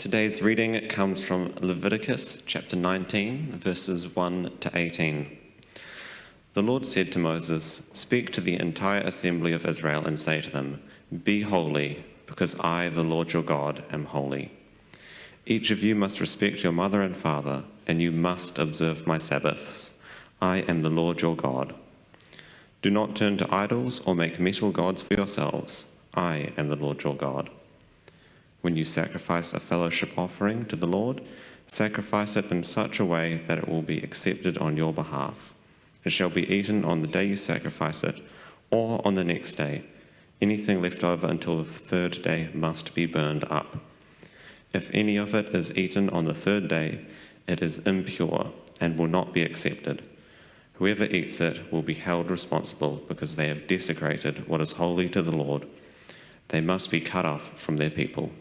Today's reading comes from Leviticus chapter 19, verses 1 to 18. The Lord said to Moses, "Speak to the entire assembly of Israel and say to them, 'Be holy, because I, the Lord your God, am holy. Each of you must respect your mother and father, and you must observe my Sabbaths. I am the Lord your God. Do not turn to idols or make metal gods for yourselves. I am the Lord your God. When you sacrifice a fellowship offering to the Lord, sacrifice it in such a way that it will be accepted on your behalf. It shall be eaten on the day you sacrifice it, or on the next day. Anything left over until the third day must be burned up. If any of it is eaten on the third day, it is impure and will not be accepted. Whoever eats it will be held responsible because they have desecrated what is holy to the Lord. They must be cut off from their people.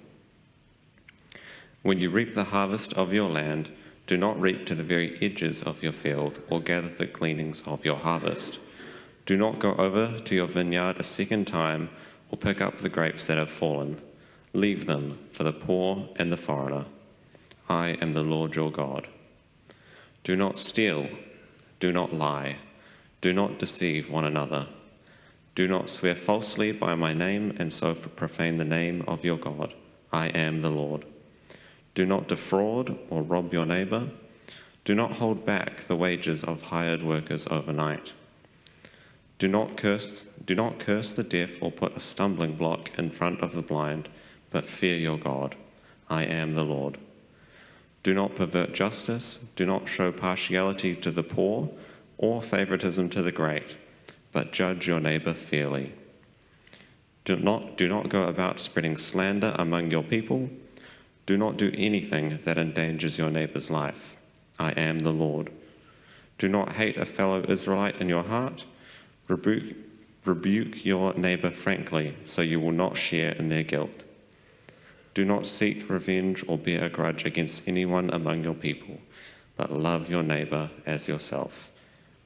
When you reap the harvest of your land, do not reap to the very edges of your field or gather the gleanings of your harvest. Do not go over to your vineyard a second time or pick up the grapes that have fallen. Leave them for the poor and the foreigner. I am the Lord your God. Do not steal. Do not lie. Do not deceive one another. Do not swear falsely by my name and so profane the name of your God. I am the Lord. Do not defraud or rob your neighbor. Do not hold back the wages of hired workers overnight. Do not curse the deaf or put a stumbling block in front of the blind, but fear your God. I am the Lord. Do not pervert justice. Do not show partiality to the poor or favoritism to the great, but judge your neighbor fairly. Do not go about spreading slander among your people. Do not do anything that endangers your neighbor's life. I am the Lord. Do not hate a fellow Israelite in your heart. Rebuke your neighbor frankly, so you will not share in their guilt. Do not seek revenge or bear a grudge against anyone among your people, but love your neighbor as yourself.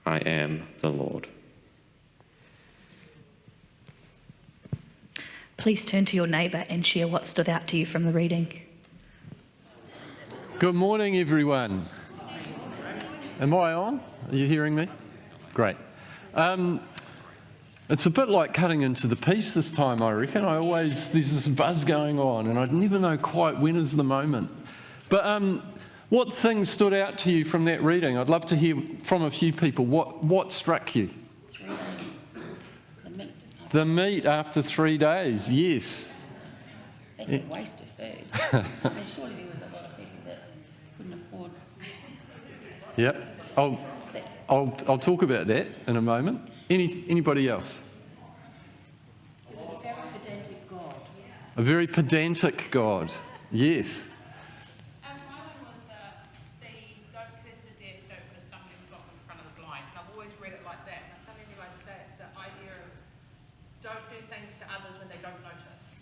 I am the Lord." Please turn to your neighbour and share what stood out to you from the reading. Good morning, everyone. Am I on? Are you hearing me? Great. It's a bit like cutting into the piece this time, I reckon. There's this buzz going on, and I never know quite when is the moment. But what things stood out to you from that reading? I'd love to hear from a few people. What struck you? 3 days. The meat. The meat after 3 days, yes. That's a waste of food. I mean, surely there was a lot of people that couldn't afford. Yep. I'll talk about that in a moment. Anybody else? It was a very pedantic God. A very pedantic God, yes. My one was the don't curse the deaf, don't put a stumbling block in front of the blind. And I've always read it like that. And I was telling you guys today, it's the idea of don't do things to others when they don't notice.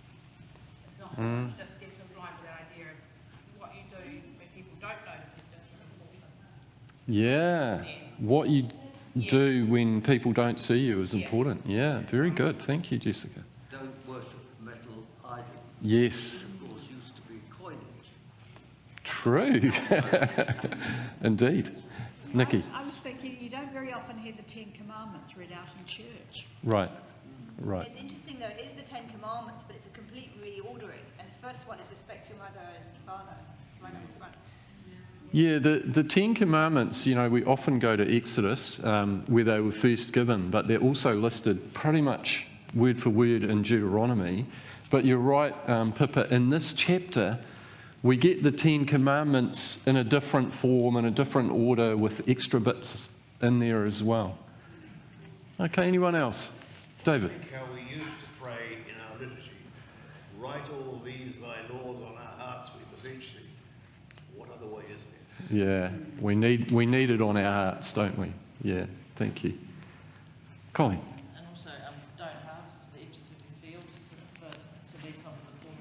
It's not so much just deaf and blind, but that idea of what you do when people don't notice is just as important. Yeah, what you do when people don't see you is important. Yeah, very good. Thank you, Jessica. Don't worship metal idols. Yes. Which of course used to be coinage. True. Indeed. Nikki. I was thinking you don't very often hear the 10 Commandments read out in church. Right. It's interesting though, it is the 10 Commandments, but it's a complete reordering. And the first one is respect your mother and father, right up in front. Yeah, the 10 Commandments, we often go to Exodus, where they were first given, but they're also listed pretty much word for word in Deuteronomy. But you're right, Pippa, in this chapter, we get the 10 Commandments in a different form, in a different order, with extra bits in there as well. Okay, anyone else? David? I think how we used to pray in our liturgy, write all these thy laws on our hearts, we beseech thee. What other way is there? Yeah, we need it on our hearts, don't we? Yeah, thank you. Colin? And also, don't harvest to the edges of your fields, so there's some of the poor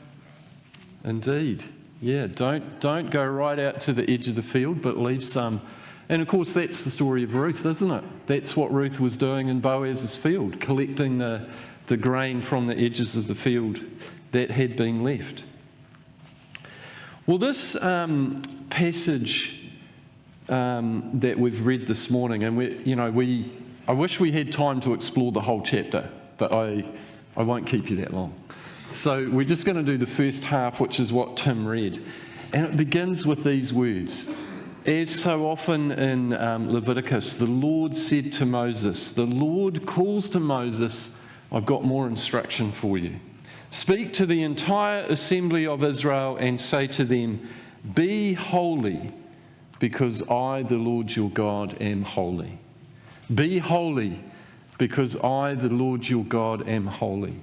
and Indeed. Yeah, don't go right out to the edge of the field, but leave some. And of course, that's the story of Ruth, isn't it? That's what Ruth was doing in Boaz's field, collecting the grain from the edges of the field that had been left. Well, this passage that we've read this morning, and I wish we had time to explore the whole chapter, but I won't keep you that long. So we're just going to do the first half, which is what Tim read. And it begins with these words. As so often in Leviticus, the Lord said to Moses, the Lord calls to Moses, I've got more instruction for you. Speak to the entire assembly of Israel and say to them, be holy, because I, the Lord your God, am holy. Be holy, because I, the Lord your God, am holy.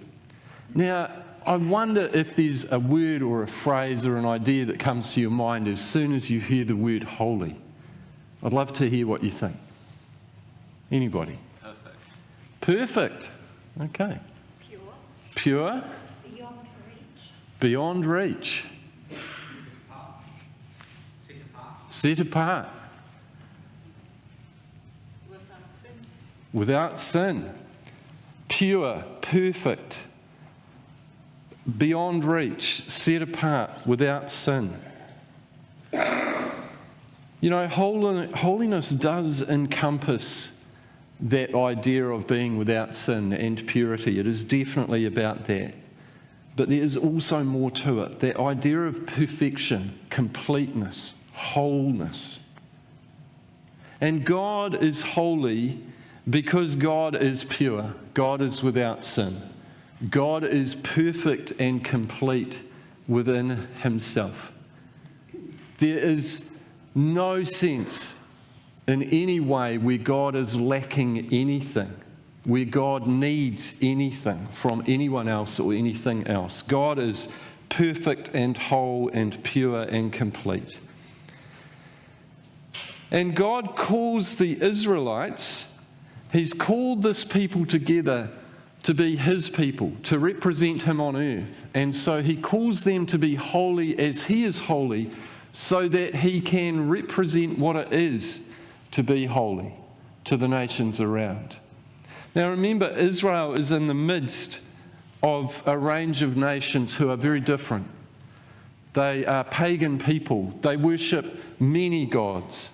Now, I wonder if there's a word or a phrase or an idea that comes to your mind as soon as you hear the word holy. I'd love to hear what you think. Anybody? Perfect. Okay. Pure. Beyond reach. Set apart. Without sin. Pure, perfect. Beyond reach, set apart, without sin. Holiness does encompass that idea of being without sin and purity. It is definitely about that. But there is also more to it. That idea of perfection, completeness, wholeness. And God is holy because God is pure. God is without sin. God is perfect and complete within himself. There is no sense in any way where God is lacking anything, where God needs anything from anyone else or anything else. God is perfect and whole and pure and complete. And God calls the Israelites, he's called this people together to be his people, to represent him on earth. And so he calls them to be holy as he is holy, so that he can represent what it is to be holy to the nations around. Now remember, Israel is in the midst of a range of nations who are very different. They are pagan people. They worship many gods.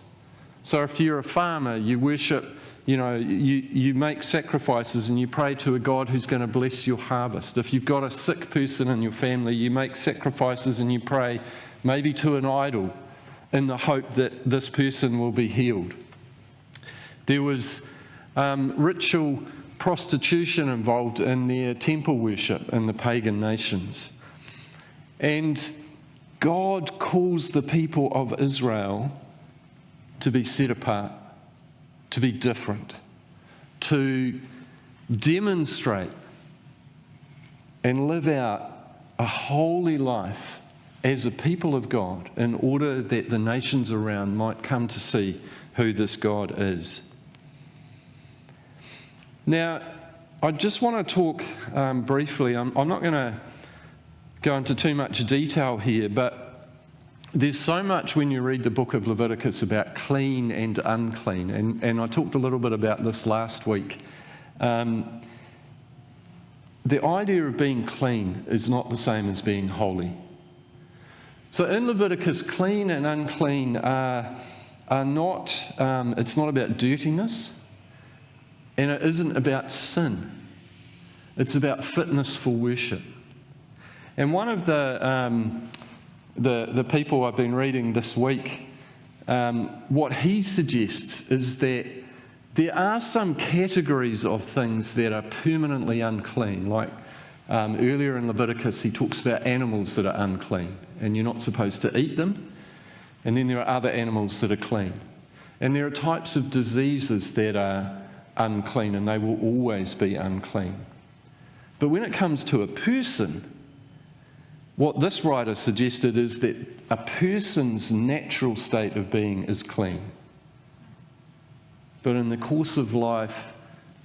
So if you're a farmer, you worship, you make sacrifices and you pray to a God who's going to bless your harvest. If you've got a sick person in your family, you make sacrifices and you pray maybe to an idol in the hope that this person will be healed. There was ritual prostitution involved in their temple worship in the pagan nations. And God calls the people of Israel to be set apart, to be different, to demonstrate and live out a holy life as a people of God in order that the nations around might come to see who this God is. Now, I just want to talk briefly. I'm not going to go into too much detail here, but there's so much when you read the book of Leviticus about clean and unclean, and I talked a little bit about this last week. The idea of being clean is not the same as being holy. So in Leviticus, clean and unclean are not, it's not about dirtiness, and it isn't about sin. It's about fitness for worship. And one of the people I've been reading this week, what he suggests is that there are some categories of things that are permanently unclean. Like earlier in Leviticus, he talks about animals that are unclean, and you're not supposed to eat them. And then there are other animals that are clean. And there are types of diseases that are unclean, and they will always be unclean. But when it comes to a person, what this writer suggested is that a person's natural state of being is clean. But in the course of life,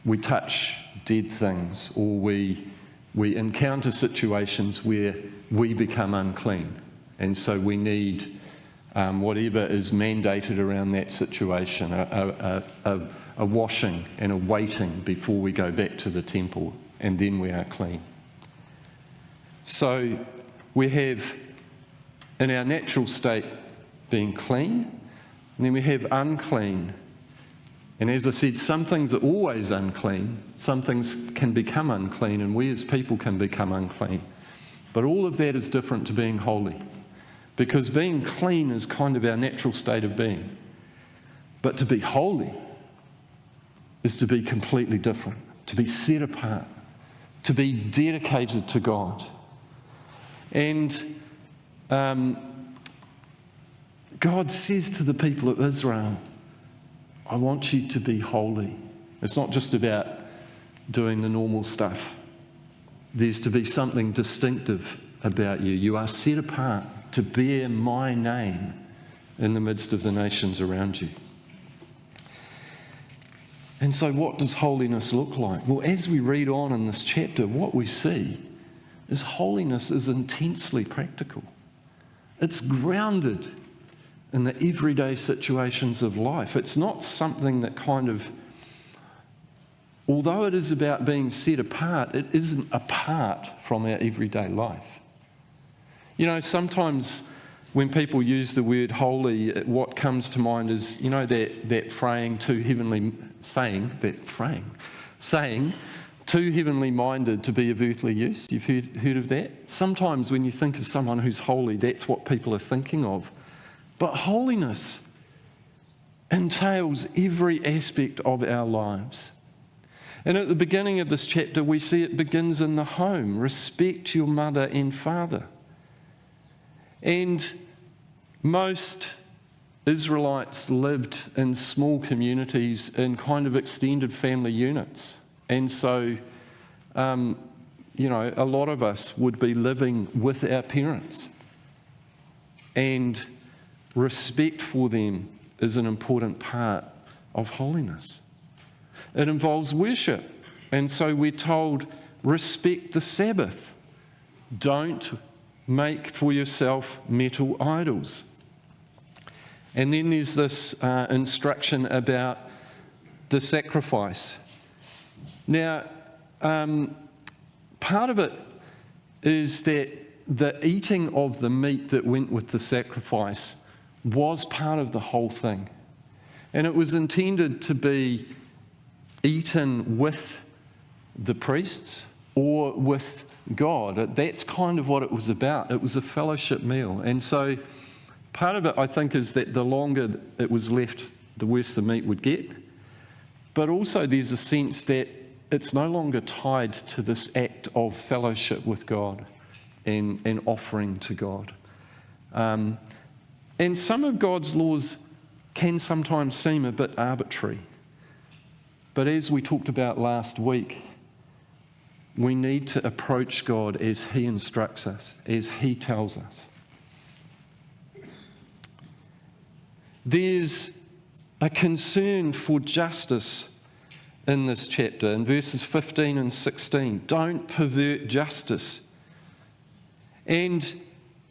we touch dead things, or we encounter situations where we become unclean. And so we need whatever is mandated around that situation, a washing and a waiting before we go back to the temple, and then we are clean. So we have in our natural state being clean, and then we have unclean. And as I said, some things are always unclean, some things can become unclean, and we as people can become unclean. But all of that is different to being holy, because being clean is kind of our natural state of being. But to be holy is to be completely different, to be set apart, to be dedicated to God. And God says to the people of Israel, I want you to be holy. It's not just about doing the normal stuff. There's to be something distinctive about you. You are set apart to bear my name in the midst of the nations around you. And so what does holiness look like? Well, as we read on in this chapter, what we see is holiness is intensely practical. It's grounded in the everyday situations of life. It's not something that kind of, although it is about being set apart, it isn't apart from our everyday life. You know, sometimes when people use the word holy, what comes to mind is, you know, that saying, too heavenly minded to be of earthly use. You've heard of that? Sometimes when you think of someone who's holy, that's what people are thinking of. But holiness entails every aspect of our lives. And at the beginning of this chapter, we see it begins in the home. Respect your mother and father. And most Israelites lived in small communities in kind of extended family units. And so, you know, a lot of us would be living with our parents. And respect for them is an important part of holiness. It involves worship. And so we're told, respect the Sabbath. Don't make for yourself metal idols. And then there's this instruction about the sacrifice. Now, part of it is that the eating of the meat that went with the sacrifice was part of the whole thing. And it was intended to be eaten with the priests or with God. That's kind of what it was about. It was a fellowship meal. And so part of it, I think, is that the longer it was left, the worse the meat would get. But also there's a sense that it's no longer tied to this act of fellowship with God and offering to God. And some of God's laws can sometimes seem a bit arbitrary. But as we talked about last week, we need to approach God as He instructs us, as He tells us. There's a concern for justice in this chapter, in verses 15 and 16. Don't pervert justice. And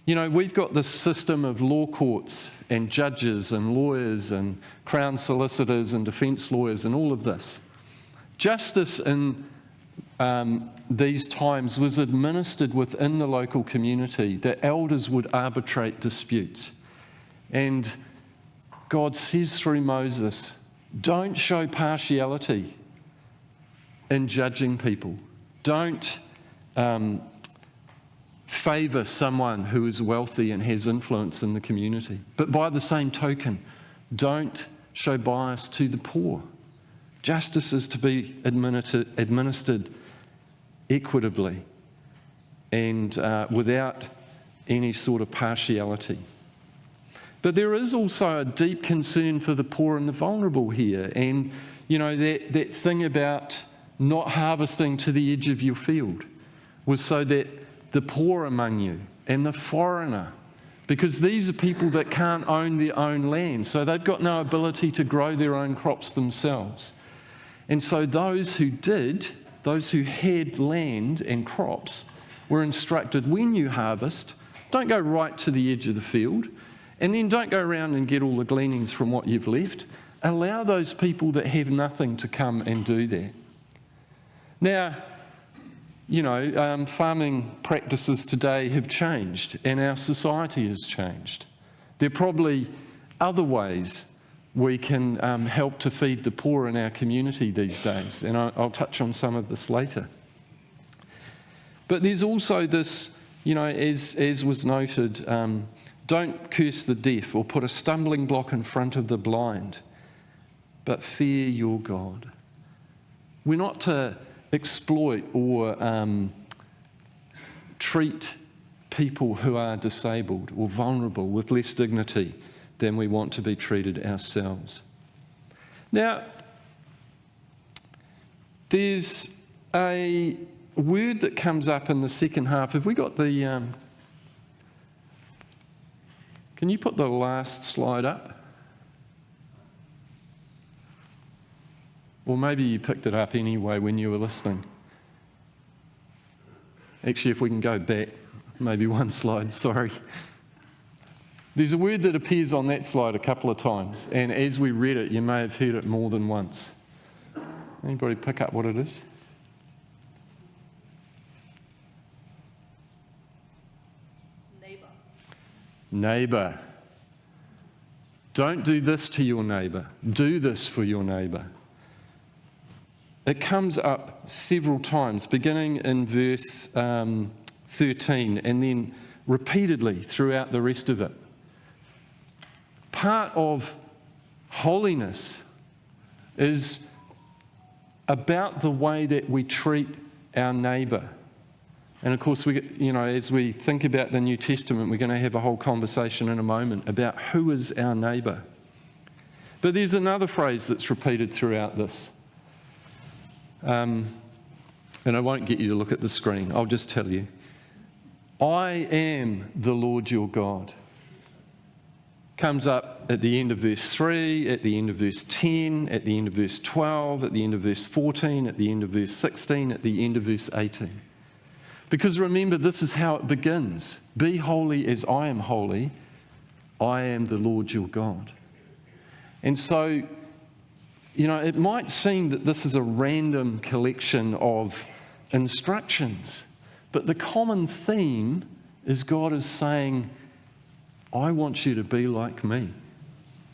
you know, we've got this system of law courts and judges and lawyers and crown solicitors and defence lawyers and all of this. Justice in these times was administered within the local community. The elders would arbitrate disputes. And God says through Moses, don't show partiality in judging people. Don't favour someone who is wealthy and has influence in the community. But by the same token, don't show bias to the poor. Justice is to be administered equitably and without any sort of partiality. But there is also a deep concern for the poor and the vulnerable here. And, you know, that thing about not harvesting to the edge of your field was so that the poor among you and the foreigner, because these are people that can't own their own land, so they've got no ability to grow their own crops themselves. And so those who did, those who had land and crops, were instructed, when you harvest, don't go right to the edge of the field, and then don't go around and get all the gleanings from what you've left. Allow those people that have nothing to come and do that. Now, farming practices today have changed and our society has changed. There are probably other ways we can help to feed the poor in our community these days, and I'll touch on some of this later. But there's also this, as was noted, don't curse the deaf or put a stumbling block in front of the blind, but fear your God. We're not to exploit or treat people who are disabled or vulnerable with less dignity than we want to be treated ourselves. Now, there's a word that comes up in the second half. Have we got the... can you put the last slide up? Or maybe you picked it up anyway when you were listening. Actually, if we can go back, maybe one slide, sorry. There's a word that appears on that slide a couple of times, and as we read it, you may have heard it more than once. Anybody pick up what it is? Neighbour. Neighbour. Don't do this to your neighbour. Do this for your neighbour. It comes up several times, beginning in verse 13 and then repeatedly throughout the rest of it. Part of holiness is about the way that we treat our neighbour. And of course, as we think about the New Testament, we're going to have a whole conversation in a moment about who is our neighbour. But there's another phrase that's repeated throughout this. And I won't get you to look at the screen, I'll just tell you. I am the Lord your God. Comes up at the end of verse 3, at the end of verse 10, at the end of verse 12, at the end of verse 14, at the end of verse 16, at the end of verse 18. Because remember, this is how it begins. Be holy as I am holy. I am the Lord your God. And so, it might seem that this is a random collection of instructions, but the common theme is God is saying, I want you to be like me.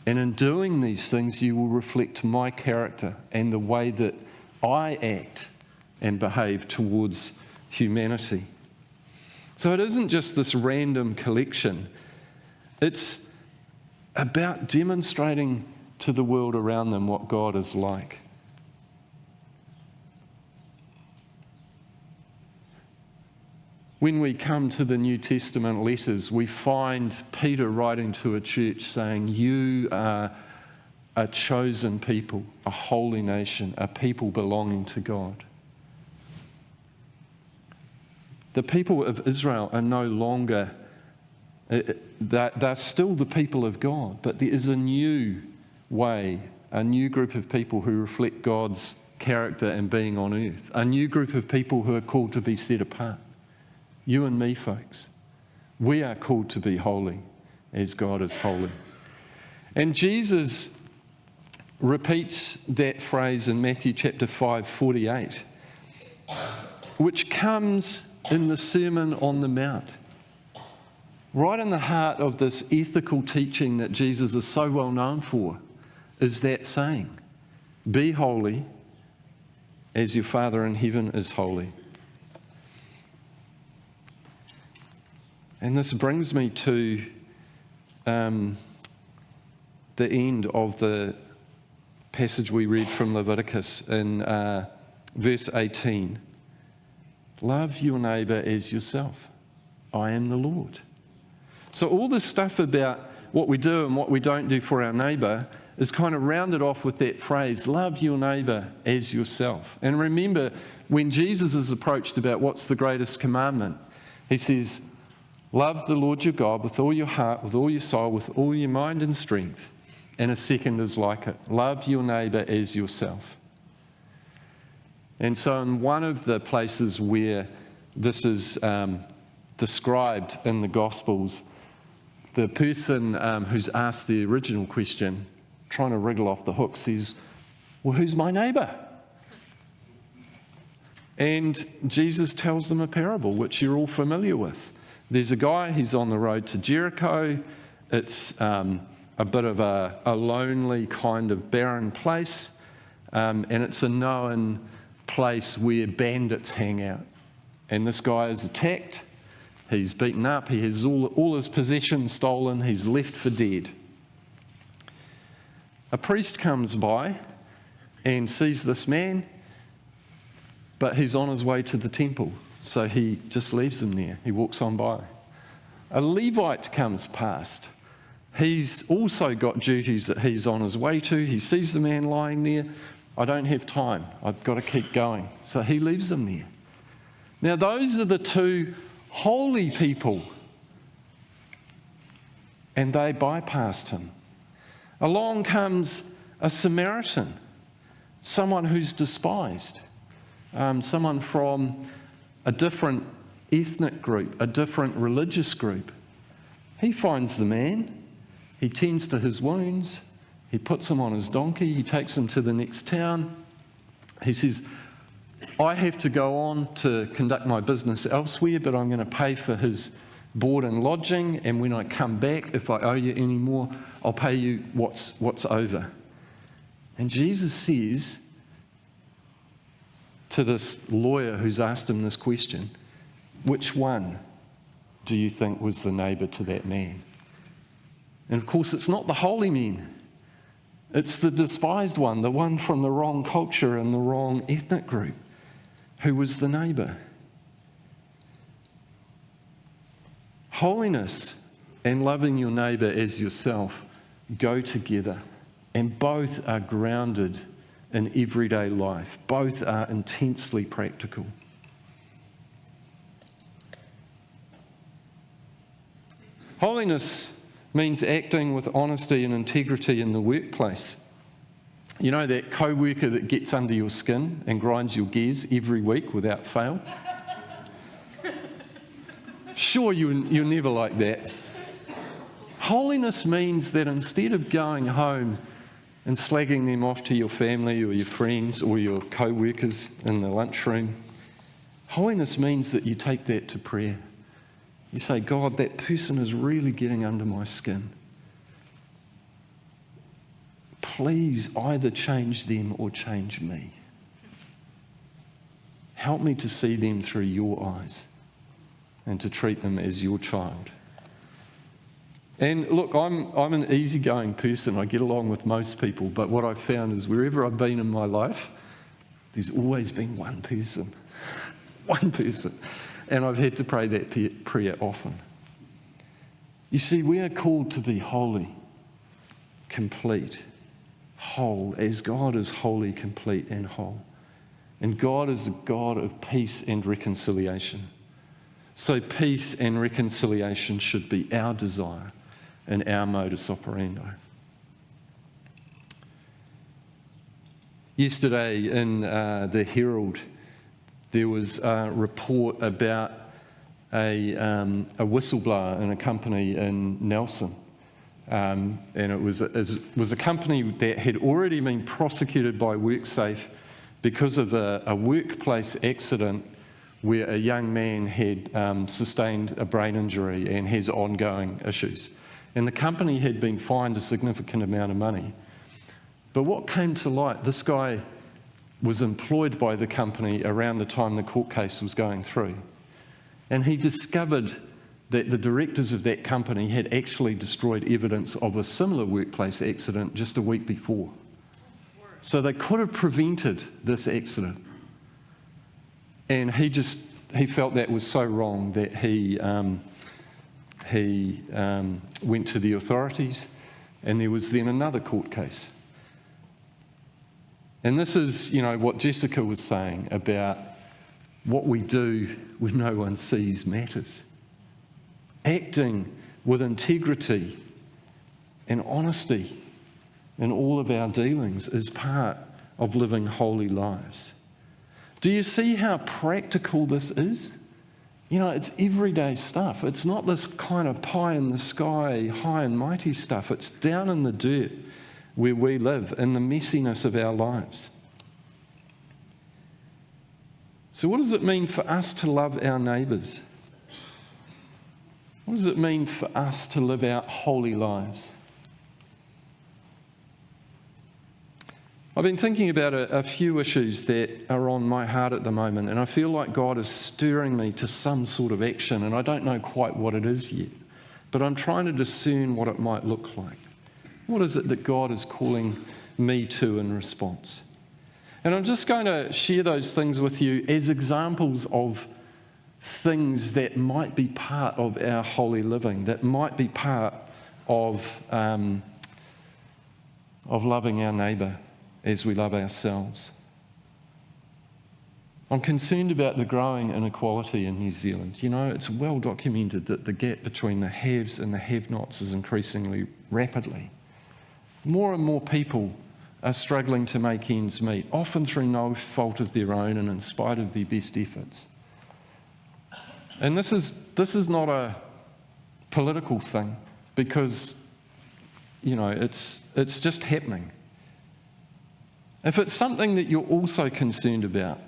And in doing these things, you will reflect my character and the way that I act and behave towards humanity. So it isn't just this random collection. It's about demonstrating to the world around them what God is like. When we come to the New Testament letters, we find Peter writing to a church saying, you are a chosen people, a holy nation, a people belonging to God. The people of Israel are no longer, they're still the people of God, but there is a new way, a new group of people who reflect God's character and being on earth, a new group of people who are called to be set apart. You and me, folks, we are called to be holy as God is holy. And Jesus repeats that phrase in Matthew chapter 5:48, which comes in the Sermon on the Mount. Right in the heart of this ethical teaching that Jesus is so well known for is that saying, be holy as your Father in heaven is holy. And this brings me to the end of the passage we read from Leviticus in verse 18. Love your neighbour as yourself. I am the Lord. So all this stuff about what we do and what we don't do for our neighbour is kind of rounded off with that phrase, love your neighbour as yourself. And remember, when Jesus is approached about what's the greatest commandment, he says, love the Lord your God with all your heart, with all your soul, with all your mind and strength. And a second is like it. Love your neighbour as yourself. And so in one of the places where this is described in the Gospels, the person who's asked the original question, trying to wriggle off the hook, says, well, who's my neighbour? And Jesus tells them a parable, which you're all familiar with. There's a guy, he's on the road to Jericho. It's a bit of a lonely kind of barren place, and it's a known place where bandits hang out. And this guy is attacked, he's beaten up, he has all his possessions stolen, he's left for dead. A priest comes by and sees this man, but he's on his way to the temple, so he just leaves him there. He walks on by. A Levite comes past. He's also got duties that he's on his way to. He sees the man lying there. I don't have time. I've got to keep going. So he leaves him there. Now, those are the two holy people, and they bypassed him. Along comes a Samaritan, someone who's despised, someone from a different ethnic group, a different religious group. He finds the man, he tends to his wounds, he puts him on his donkey, he takes him to the next town. He says, I have to go on to conduct my business elsewhere, but I'm going to pay for his board and lodging, and when I come back, if I owe you any more, I'll pay you what's over. And Jesus says to this lawyer who's asked him this question, which one do you think was the neighbour to that man? And of course, it's not the holy man. It's the despised one, the one from the wrong culture and the wrong ethnic group, who was the neighbour. Holiness and loving your neighbour as yourself go together, and both are grounded in everyday life. Both are intensely practical. Holiness means acting with honesty and integrity in the workplace. You know that co-worker that gets under your skin and grinds your gears every week without fail? Sure, you're never like that. Holiness means that instead of going home and slagging them off to your family or your friends or your co-workers in the lunchroom, holiness means that you take that to prayer. You say, God, that person is really getting under my skin. Please either change them or change me. Help me to see them through your eyes and to treat them as your child. And look, I'm an easygoing person. I get along with most people, but what I've found is wherever I've been in my life, there's always been one person. One person. And I've had to pray that prayer often. You see, we are called to be holy, complete, whole, as God is holy, complete, and whole. And God is a God of peace and reconciliation. So peace and reconciliation should be our desire and our modus operandi. Yesterday in the Herald, there was a report about a whistleblower in a company in Nelson. And it was a company that had already been prosecuted by WorkSafe because of a workplace accident where a young man had sustained a brain injury and has ongoing issues. And the company had been fined a significant amount of money. But what came to light, this guy was employed by the company around the time the court case was going through. And he discovered that the directors of that company had actually destroyed evidence of a similar workplace accident just a week before. So they could have prevented this accident. And he felt that was so wrong that he went to the authorities, and there was then another court case. And this is, what Jessica was saying about what we do when no one sees matters. Acting with integrity and honesty in all of our dealings is part of living holy lives. Do you see how practical this is? It's everyday stuff. It's not this kind of pie in the sky, high and mighty stuff. It's down in the dirt where we live, in the messiness of our lives. So what does it mean for us to love our neighbours? What does it mean for us to live out holy lives? I've been thinking about a few issues that are on my heart at the moment, and I feel like God is stirring me to some sort of action, and I don't know quite what it is yet, but I'm trying to discern what it might look like. What is it that God is calling me to in response? And I'm just going to share those things with you as examples of things that might be part of our holy living, that might be part of loving our neighbour as we love ourselves. I'm concerned about the growing inequality in New Zealand. You know, it's well documented that the gap between the haves and the have-nots is increasingly rapidly. More and more people are struggling to make ends meet, often through no fault of their own and in spite of their best efforts. And this is not a political thing, because, you know, it's just happening. If it's something that you're also concerned about,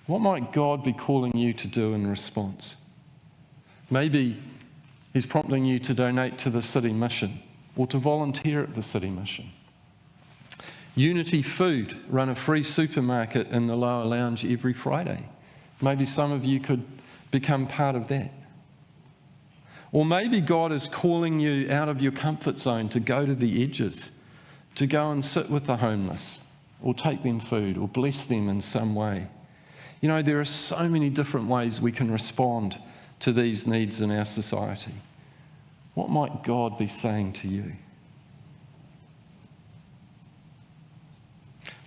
what might God be calling you to do in response? Maybe He's prompting you to donate to the city mission or to volunteer at the city mission. Unity Food run a free supermarket in the lower lounge every Friday. Maybe some of you could become part of that. Or maybe God is calling you out of your comfort zone to go to the edges, to go and sit with the homeless, or take them food, or bless them in some way. You know, there are so many different ways we can respond to these needs in our society. What might God be saying to you?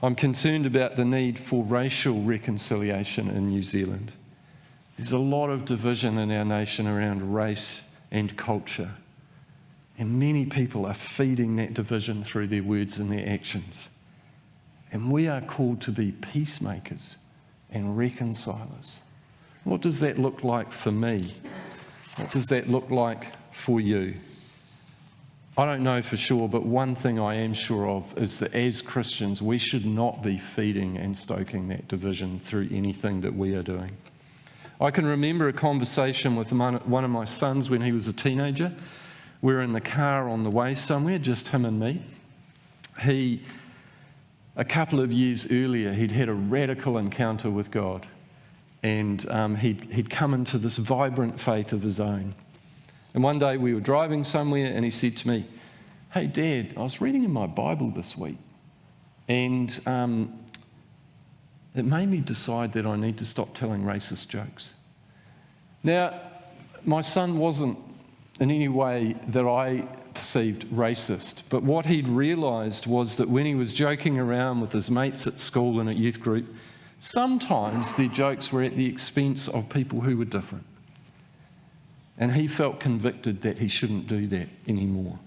I'm concerned about the need for racial reconciliation in New Zealand. There's a lot of division in our nation around race and culture, and many people are feeding that division through their words and their actions. And we are called to be peacemakers and reconcilers. What does that look like for me? What does that look like for you? I don't know for sure, but one thing I am sure of is that as Christians, we should not be feeding and stoking that division through anything that we are doing. I can remember a conversation with one of my sons when he was a teenager. We were in the car on the way somewhere, just him and me. A couple of years earlier, he'd had a radical encounter with God, and he'd come into this vibrant faith of his own. And one day we were driving somewhere, and he said to me, "Hey, Dad, I was reading in my Bible this week, and it made me decide that I need to stop telling racist jokes." Now, my son wasn't in any way that I perceived racist, but what he'd realised was that when he was joking around with his mates at school and at youth group, sometimes their jokes were at the expense of people who were different. And he felt convicted that he shouldn't do that anymore.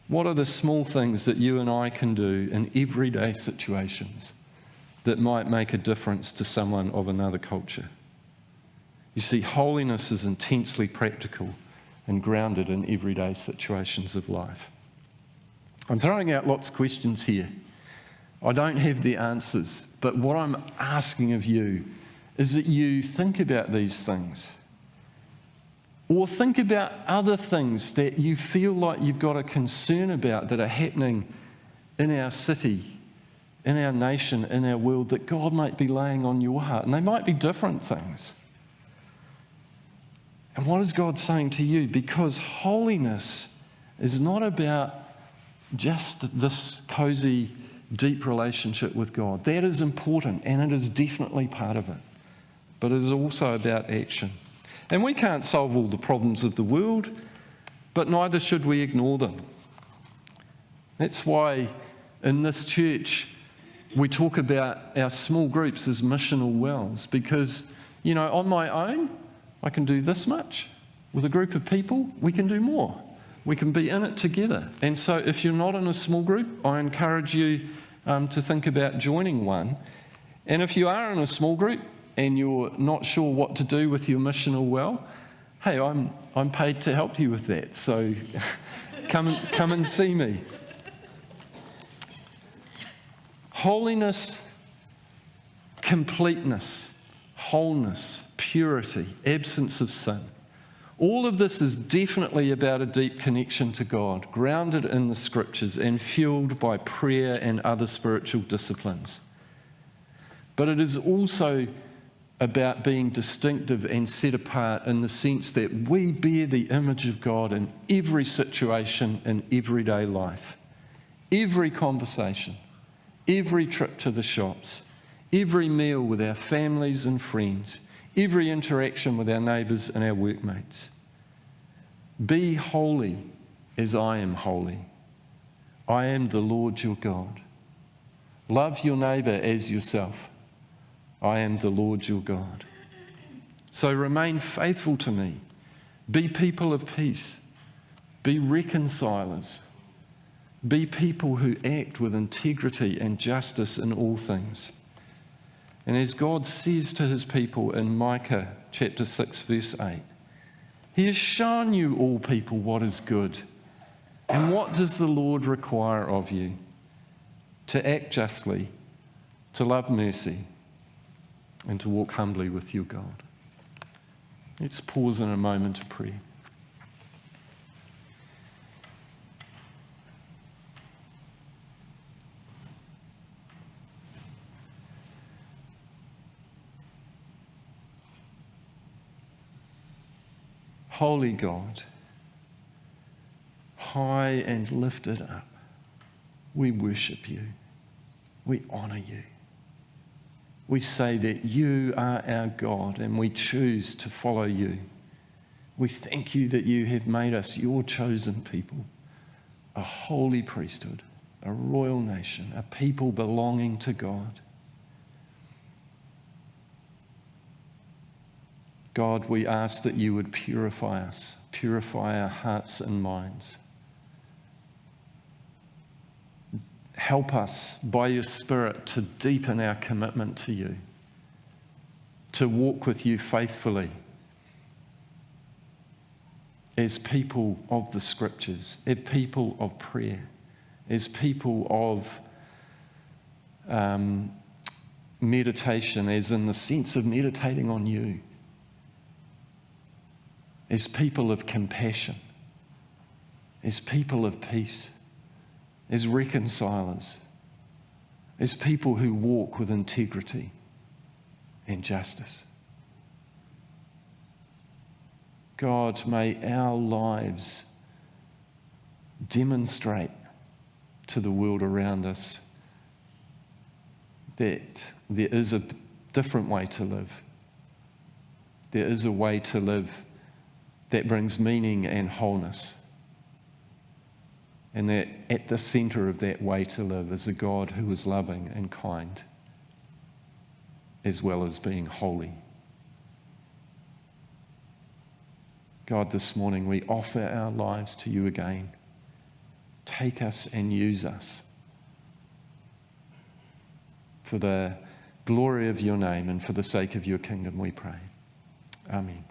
What are the small things that you and I can do in everyday situations that might make a difference to someone of another culture? You see, holiness is intensely practical and grounded in everyday situations of life. I'm throwing out lots of questions here. I don't have the answers, but what I'm asking of you is that you think about these things, or think about other things that you feel like you've got a concern about that are happening in our city, in our nation, in our world, that God might be laying on your heart. And they might be different things. And what is God saying to you? Because holiness is not about just this cozy, deep relationship with God. That is important, and it is definitely part of it. But it is also about action. And we can't solve all the problems of the world, but neither should we ignore them. That's why in this church we talk about our small groups as missional wells, because, you know, on my own, I can do this much. With a group of people, we can do more. We can be in it together. And so if you're not in a small group, I encourage you to think about joining one. And if you are in a small group and you're not sure what to do with your missional well, hey, I'm paid to help you with that. So come and see me. Holiness completeness, wholeness, purity, absence of sin. All of this is definitely about a deep connection to God, grounded in the Scriptures and fueled by prayer and other spiritual disciplines. But it is also about being distinctive and set apart in the sense that we bear the image of God in every situation in everyday life, every conversation, every trip to the shops, every meal with our families and friends, every interaction with our neighbours and our workmates. Be holy as I am holy. I am the Lord your God. Love your neighbour as yourself. I am the Lord your God. So remain faithful to me. Be people of peace. Be reconcilers. Be people who act with integrity and justice in all things. And as God says to his people in Micah chapter 6 verse 8, he has shown you, all people, what is good. And what does the Lord require of you? To act justly, to love mercy, and to walk humbly with your God. Let's pause in a moment to pray. Holy God, high and lifted up, we worship you. We honour you. We say that you are our God and we choose to follow you. We thank you that you have made us your chosen people, a holy priesthood, a royal nation, a people belonging to God. God, we ask that you would purify us, purify our hearts and minds. Help us by your Spirit to deepen our commitment to you, to walk with you faithfully as people of the Scriptures, as people of prayer, as people of meditation, as in the sense of meditating on you, as people of compassion, as people of peace, as reconcilers, as people who walk with integrity and justice. God, may our lives demonstrate to the world around us that there is a different way to live. There is a way to live that brings meaning and wholeness. And that at the centre of that way to live is a God who is loving and kind, as well as being holy. God, this morning we offer our lives to you again. Take us and use us for the glory of your name and for the sake of your kingdom, we pray. Amen.